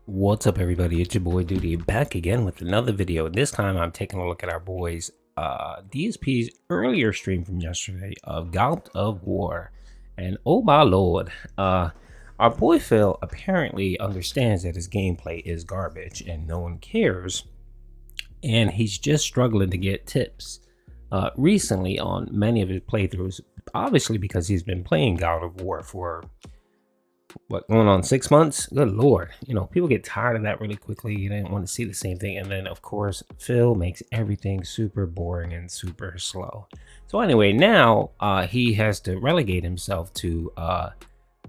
What's up, everybody? It's your boy Duty back again with another video. This time I'm taking a look at our boys DSP's earlier stream from yesterday of God of War. And oh my lord, our boy Phil apparently understands that his gameplay is garbage and no one cares, and he's just struggling to get tips recently on many of his playthroughs, obviously because he's been playing God of War for going on 6 months. Good lord, people get tired of that really quickly. You didn't want to see the same thing, and then of course Phil makes everything super boring and super slow. So anyway, now he has to relegate himself to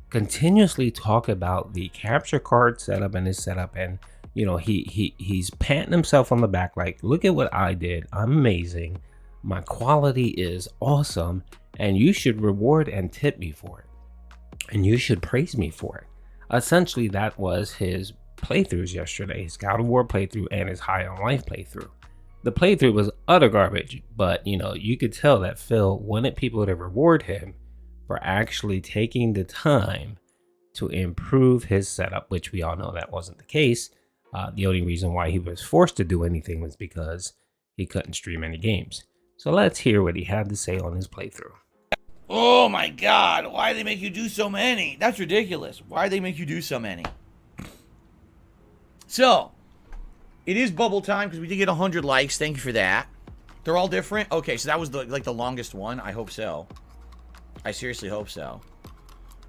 continuously talk about the capture card setup and his setup, and he's patting himself on the back like, look at what I did, I'm amazing, my quality is awesome, and you should reward and tip me for it, and you should praise me for it. Essentially, that was his playthroughs yesterday, his God of War playthrough and his High on Life playthrough. The playthrough was utter garbage, but you could tell that Phil wanted people to reward him for actually taking the time to improve his setup, which we all know that wasn't the case. The only reason why he was forced to do anything was because he couldn't stream any games. So let's hear what he had to say on his playthrough. Oh my god, why do they make you do so many? That's ridiculous. Why do they make you do so many? So, it is bubble time because we did get 100 likes. Thank you for that. They're all different? Okay, so that was the longest one. I hope so. I seriously hope so.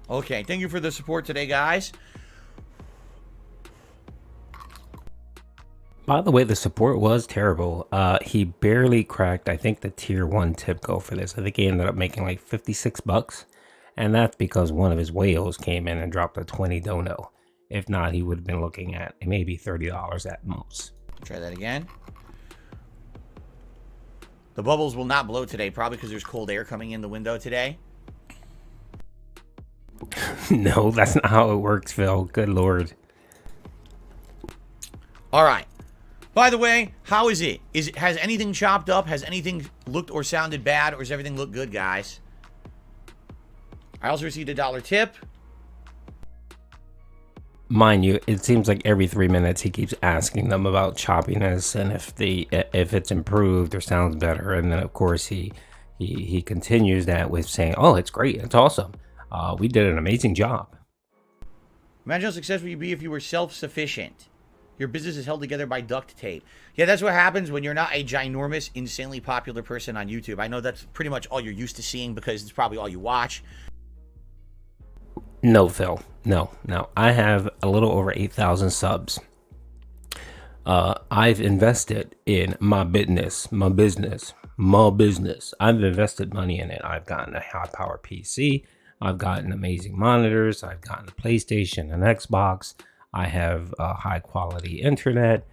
Okay, thank you for the support today, guys. By the way, the support was terrible. He barely cracked, I think, the tier 1 tip goal for this. I think he ended up making like 56 bucks. And that's because one of his whales came in and dropped a 20 dono. If not, he would have been looking at maybe $30 at most. Try that again. The bubbles will not blow today, probably because there's cold air coming in the window today. No, that's not how it works, Phil. Good lord. All right. By the way, how is it? Has anything chopped up? Has anything looked or sounded bad? Or does everything look good, guys? I also received a $1 tip. Mind you, it seems like every 3 minutes he keeps asking them about choppiness and if it's improved or sounds better. And then of course he continues that with saying, oh, it's great, it's awesome. We did an amazing job. Imagine how successful you'd be if you were self-sufficient. Your business is held together by duct tape. Yeah, that's what happens when you're not a ginormous, insanely popular person on YouTube. I know that's pretty much all you're used to seeing because it's probably all you watch. No, Phil. No. I have a little over 8,000 subs. I've invested in my business. I've invested money in it. I've gotten a high-power PC. I've gotten amazing monitors. I've gotten a PlayStation, an Xbox. I have high quality internet.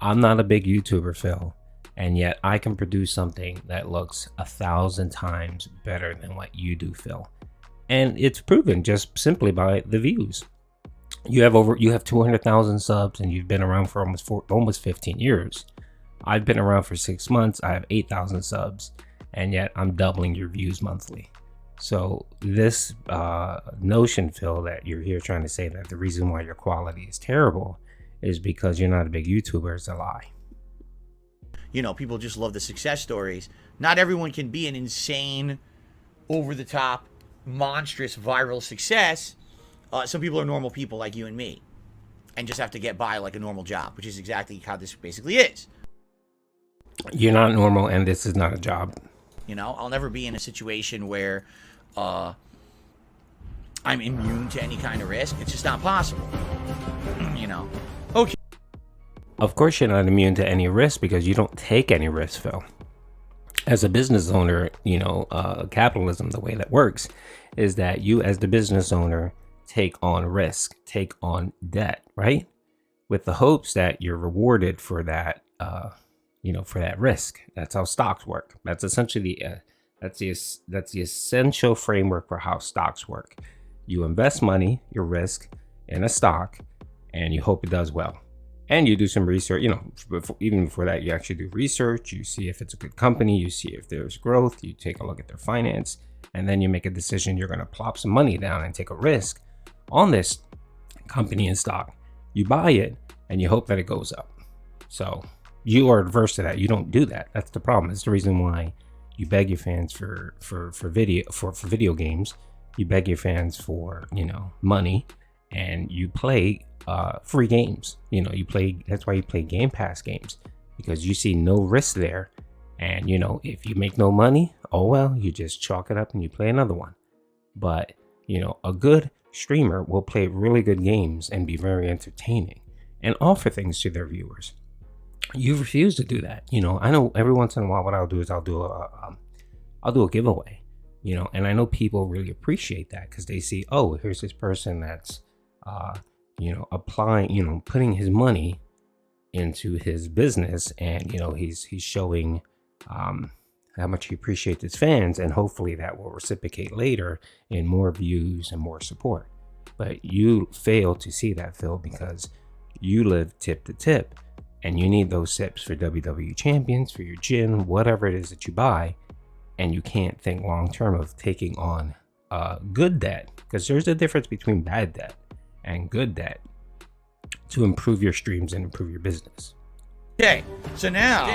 I'm not a big YouTuber, Phil, and yet I can produce something that looks 1,000 times better than what you do, Phil. And it's proven just simply by the views. You have 200,000 subs, and you've been around for almost 15 years. I've been around for 6 months. I have 8,000 subs, and yet I'm doubling your views monthly. So this notion, Phil, that you're here trying to say that the reason why your quality is terrible is because you're not a big YouTuber is a lie. People just love the success stories. Not everyone can be an insane, over-the-top, monstrous, viral success. Some people are normal people like you and me and just have to get by like a normal job, which is exactly how this basically is. You're not normal, and this is not a job. I'll never be in a situation where I'm immune to any kind of risk. It's just not possible. Okay. Of course you're not immune to any risk because you don't take any risk, Phil. As a business owner, capitalism, the way that works is that you as the business owner take on risk, take on debt, right? With the hopes that you're rewarded for that, for that risk. That's how stocks work. That's essentially that's the essential framework for how stocks work. You invest money, your risk, in a stock, and you hope it does well. And you do some research. Even before that, you actually do research. You see if it's a good company. You see if there's growth. You take a look at their finance, and then you make a decision. You're going to plop some money down and take a risk on this company and stock. You buy it and you hope that it goes up. So you are adverse to that. You don't do that. That's the problem. It's the reason why you beg your fans for video games. You beg your fans for, you know, money, and you play free games. You know, you play. That's why you play Game Pass games, because you see no risk there. And you know, if you make no money, oh well, you just chalk it up and you play another one. But you know, a good streamer will play really good games and be very entertaining and offer things to their viewers. You refuse to do that. You know, I know every once in a while what I'll do is I'll do a giveaway. You know, and I know people really appreciate that because they see, oh, here's this person that's you know, applying, you know, putting his money into his business, and you know, he's showing how much he appreciates his fans, and hopefully that will reciprocate later in more views and more support. But you fail to see that, Phil, because you live tip to tip, and you need those tips for WWE champions, for your gym, whatever it is that you buy, and you can't think long term of taking on good debt, because there's a difference between bad debt and good debt to improve your streams and improve your business. Okay, so now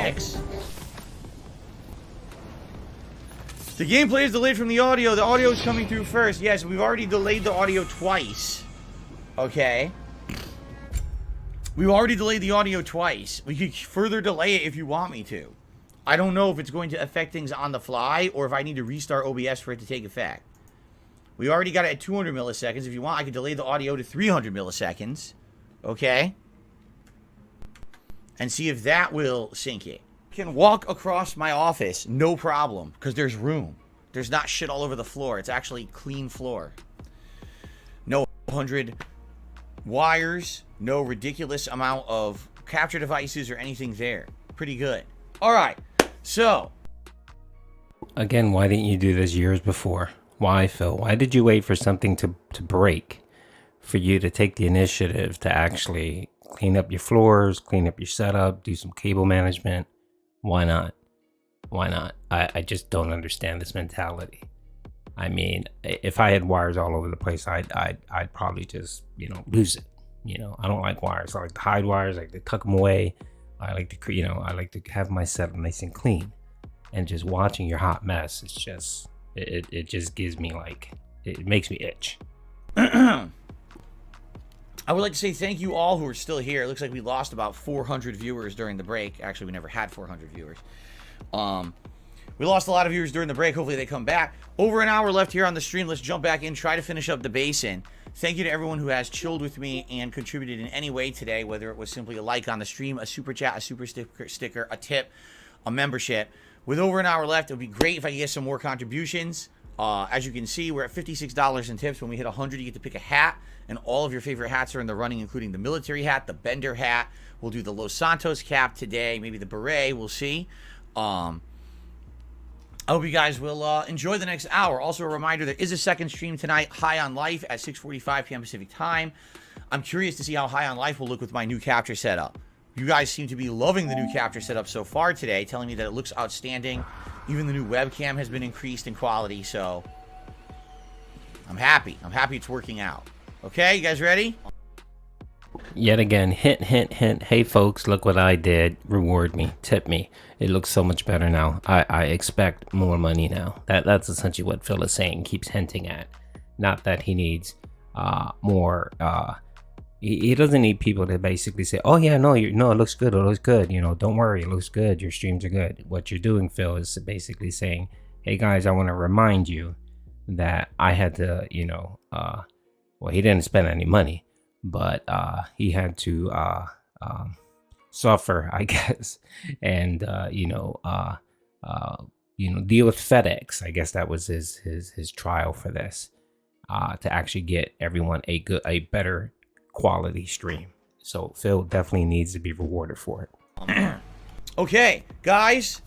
the gameplay is delayed from the audio. The audio is coming through first. Yes, we've already delayed the audio twice. Okay. We've already delayed the audio twice. We could further delay it if you want me to. I don't know if it's going to affect things on the fly or if I need to restart OBS for it to take effect. We already got it at 200 milliseconds. If you want, I could delay the audio to 300 milliseconds. Okay? And see if that will sync it. Can walk across my office, no problem, because there's room. There's not shit all over the floor. It's actually clean floor. No 100 wires, no ridiculous amount of capture devices or anything there. Pretty good. All right, so. Again, why didn't you do this years before? Why, Phil? Why did you wait for something to break for you to take the initiative to actually clean up your floors, clean up your setup, do some cable management? Why not? Why not? I just don't understand this mentality. I mean, if I had wires all over the place, I'd probably just, you know, lose it. You know, I don't like wires. I like to hide wires. I like to tuck them away. I like to, you know, I like to have my setup nice and clean. And just watching your hot mess, it's just, it just gives me like, it makes me itch. I would like to say thank you all who are still here. It looks like we lost about 400 viewers during the break. Actually, we never had 400 viewers. We lost a lot of viewers during the break. Hopefully they come back. Over an hour left here on the stream. Let's jump back in, try to finish up the basin. Thank you to everyone who has chilled with me and contributed in any way today, whether it was simply a like on the stream, a super chat, a super sticker, a tip, a membership. With over an hour left, it would be great if I could get some more contributions. As you can see, we're at $56 in tips. When we hit 100, you get to pick a hat, and all of your favorite hats are in the running, including the military hat, the Bender hat. We'll do the Los Santos cap today, maybe the beret. We'll see. I hope you guys will enjoy the next hour. Also, a reminder, there is a second stream tonight, High on Life, at 6:45 p.m. Pacific time. I'm curious to see how High on Life will look with my new capture setup. You guys seem to be loving the new capture setup so far today, telling me that it looks outstanding. Even the new webcam has been increased in quality, so I'm happy. I'm happy it's working out. Okay, you guys ready? Yet again, hint, hint, hint. Hey, folks, look what I did. Reward me. Tip me. It looks so much better now. I expect more money now. That's essentially what Phil is saying, keeps hinting at. Not that he needs more. He doesn't need people to basically say, oh, yeah, no, it looks good. It looks good. You know, don't worry. It looks good. Your streams are good. What you're doing, Phil, is basically saying, hey, guys, I want to remind you that I had to, you know, well, he didn't spend any money, but he had to suffer, I guess, and deal with FedEx. I guess that was his trial for this, to actually get everyone a better quality stream. So Phil definitely needs to be rewarded for it. Okay, guys,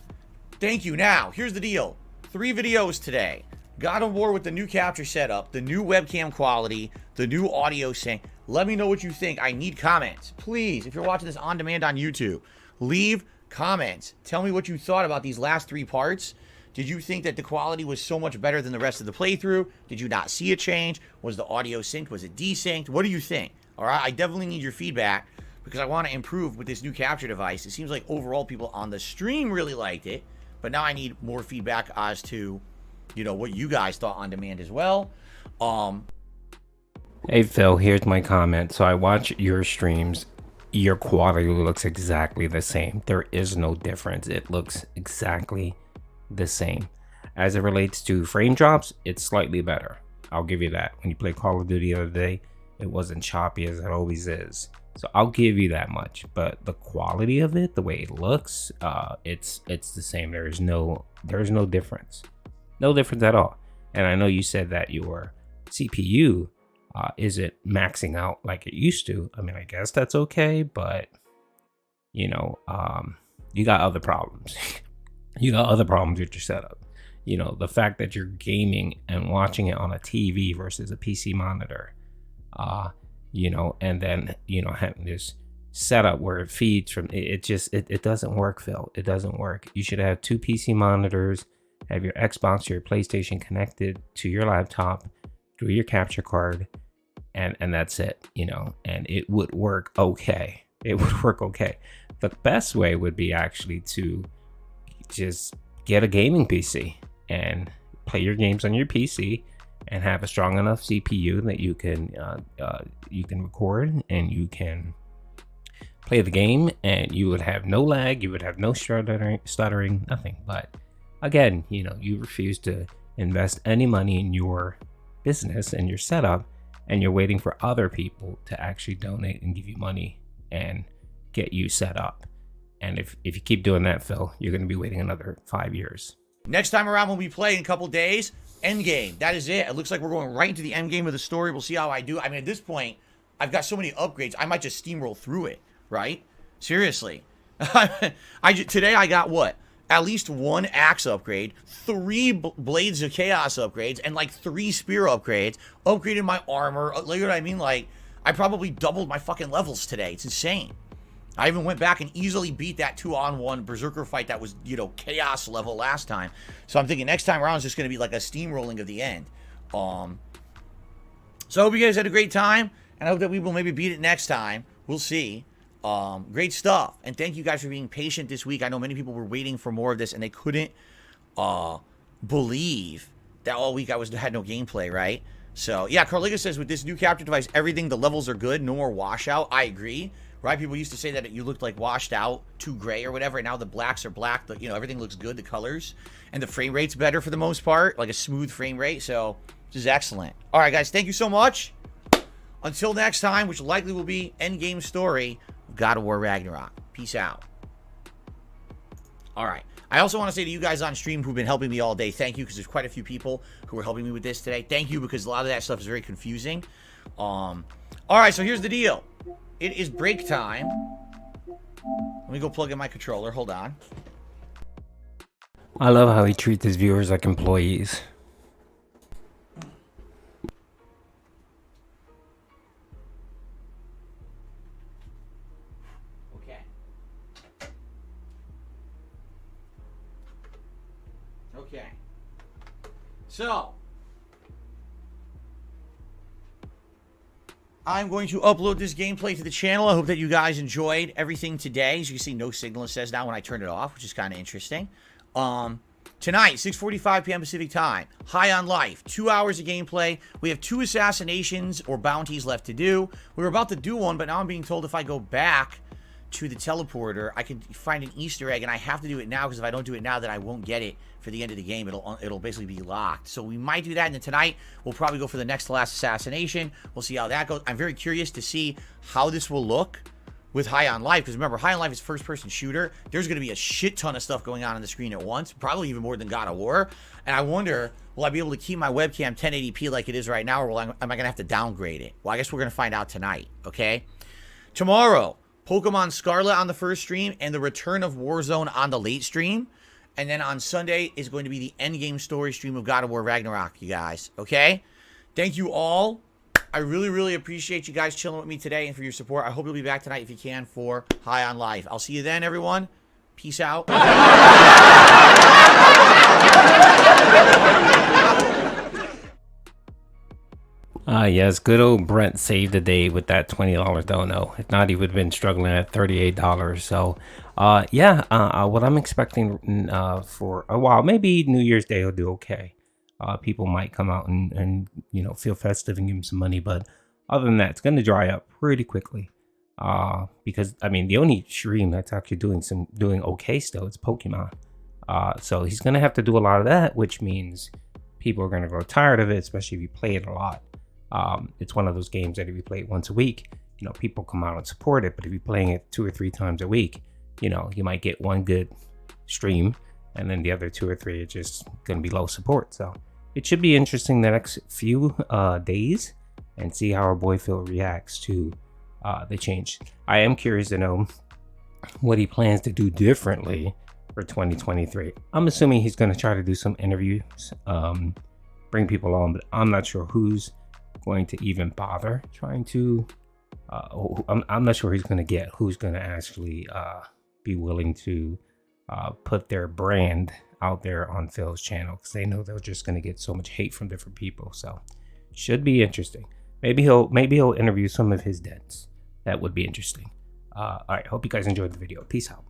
thank you. Now, here's the deal. 3 videos today. God of War with the new capture setup, the new webcam quality, the new audio sync. Let me know what you think. I need comments. Please, if you're watching this on demand on YouTube, leave comments. Tell me what you thought about these last 3 parts. Did you think that the quality was so much better than the rest of the playthrough? Did you not see a change? Was the audio synced? Was it desynced? What do you think? All right, I definitely need your feedback because I want to improve with this new capture device. It seems like overall people on the stream really liked it, but now I need more feedback as to, you know, what you guys thought on demand as well. Hey Phil, here's my comment. So I watch your streams. Your quality looks exactly the same. There is no difference. It looks exactly the same. As it relates to frame drops, it's slightly better. I'll give you that. When you play Call of Duty the other day, it wasn't choppy as it always is. So I'll give you that much. But the quality of it, the way it looks, it's the same. There's no difference. No difference at all. And I know you said that your CPU isn't maxing out like it used to. I mean, I guess that's okay, but you know, you got other problems. You got other problems with your setup. You know, the fact that you're gaming and watching it on a TV versus a PC monitor, you know, and then, you know, having this setup where it feeds from it doesn't work, Phil. It doesn't work. You should have two PC monitors, have your Xbox or your PlayStation connected to your laptop through your capture card, and that's it, you know, and it would work okay. It would work okay. The best way would be actually to just get a gaming PC and play your games on your PC and have a strong enough CPU that you can record and you can play the game, and you would have no lag, you would have no stuttering, nothing. But again, you know, you refuse to invest any money in your business and your setup, and you're waiting for other people to actually donate and give you money and get you set up. And if you keep doing that, Phil, you're going to be waiting another 5 years. Next time around when we play in a couple days, end game. That is it. It looks like we're going right into the end game of the story. We'll see how I do. I mean, at this point, I've got so many upgrades, I might just steamroll through it, right? Seriously. Today I got what? At least one axe upgrade, 3 blades of chaos upgrades, and like 3 spear upgrades. Upgraded my armor. Like, you know what I mean? Like, I probably doubled my fucking levels today. It's insane. I even went back and easily beat that 2-on-1 berserker fight that was, you know, chaos level last time. So I'm thinking next time around is just going to be like a steamrolling of the end. So I hope you guys had a great time, and I hope that we will maybe beat it next time. We'll see. Great stuff. And thank you guys for being patient this week. I know many people were waiting for more of this, and they couldn't believe that all week I had no gameplay, right? So, yeah, Carliga says with this new capture device, everything, the levels are good. No more washout. I agree. Right? People used to say that you looked like washed out, too gray or whatever, and now the blacks are black. You know, everything looks good, the colors, and the frame rate's better for the most part, like a smooth frame rate. So, this is excellent. All right, guys, thank you so much. Until next time, which likely will be endgame story of God of War Ragnarok. Peace out. All right. I also want to say to you guys on stream who've been helping me all day, thank you, because there's quite a few people who are helping me with this today. Thank you, because a lot of that stuff is very confusing. All right, so here's the deal. It is break time. Let me go plug in my controller. Hold on. I love how he treats his viewers like employees. Okay. Okay. So, I'm going to upload this gameplay to the channel. I hope that you guys enjoyed everything today. As you can see, no signal, it says now when I turn it off, which is kind of interesting. Tonight, 6:45 p.m. Pacific time, High on Life, 2 hours of gameplay. We have 2 assassinations or bounties left to do. We were about to do one, but now I'm being told if I go back to the teleporter, I can find an Easter egg, and I have to do it now, because if I don't do it now, then I won't get it for the end of the game. It'll basically be locked. So we might do that, and then tonight we'll probably go for the next to last assassination. We'll see how that goes. I'm very curious to see how this will look with High on Life, because remember, High on Life is first-person shooter. There's going to be a shit ton of stuff going on the screen at once, probably even more than God of War. And I wonder, will I be able to keep my webcam 1080p like it is right now, or am I going to have to downgrade it? Well, I guess we're going to find out tonight, okay? Tomorrow, Pokemon Scarlet on the first stream, and the return of Warzone on the late stream. And then on Sunday is going to be the endgame story stream of God of War Ragnarok, you guys. Okay? Thank you all. I really, really appreciate you guys chilling with me today and for your support. I hope you'll be back tonight if you can for High on Life. I'll see you then, everyone. Peace out. Yes, good old Brent saved the day with that $20 dono. If not, he would have been struggling at $38. So, yeah, what I'm expecting for a while, maybe New Year's Day will do okay. People might come out and feel festive and give him some money, but other than that, it's going to dry up pretty quickly. Because I mean, the only stream that's actually doing okay still is Pokemon. So he's going to have to do a lot of that, which means people are going to grow tired of it, especially if you play it a lot. It's one of those games that if you play it once a week, people come out and support it. But if you're playing it 2 or 3 times a week, you might get one good stream, and then the other 2 or 3 are just going to be low support. So it should be interesting the next few days and see how our boy Phil reacts to the change. I am curious to know what he plans to do differently for 2023. I'm assuming he's going to try to do some interviews, bring people on, but I'm not sure who's going to even bother trying to I'm not sure he's going to get who's going to actually be willing to put their brand out there on Phil's channel, because they know they're just going to get so much hate from different people. So should be interesting. Maybe he'll interview some of his dents. That would be interesting. All right, hope you guys enjoyed the video. Peace out.